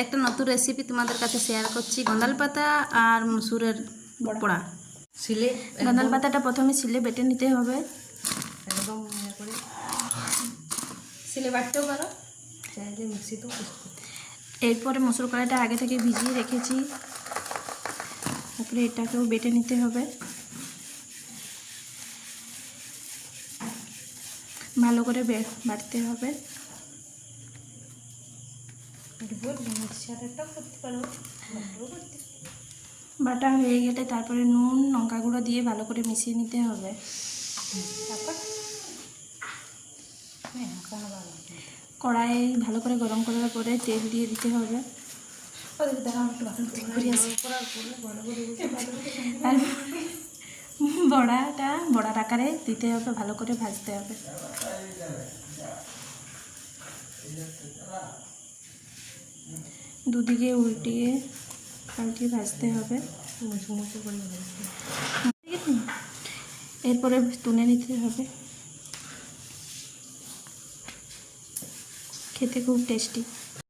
একটা নতুন রেসিপি তোমাদের কাছে শেয়ার করছি, গন্ধাল পাতা আর মসুরের বড়া। শিলে গন্ধাল পাতাটা প্রথমে শিলে বেটে নিতে হবে, একদম করে শিলে বাটতেও পারো, চাইলে মিক্সিতেও পেস্ট করতে। এরপরে মসুর কড়াইটা আগে থেকে ভিজিয়ে রেখেছি, তারপরে এটাকেও বেটে নিতে হবে, ভালো করে বাটতে হবে। করতে পারো, বাটা হয়ে গেলে তারপরে নুন লঙ্কা গুঁড়ো দিয়ে ভালো করে মিশিয়ে নিতে হবে। তারপর কড়াই ভালো করে গরম করার পরে তেল দিয়ে দিতে হবে, আর বড়ার আকারে দিতে হবে, ভালো করে ভাজতে হবে। দুদিকে উল্টিয়ে পাল্টিয়ে ভাজতে হবে, এরপরে তুলে নিতে হবে। খেতে খুব টেস্টি।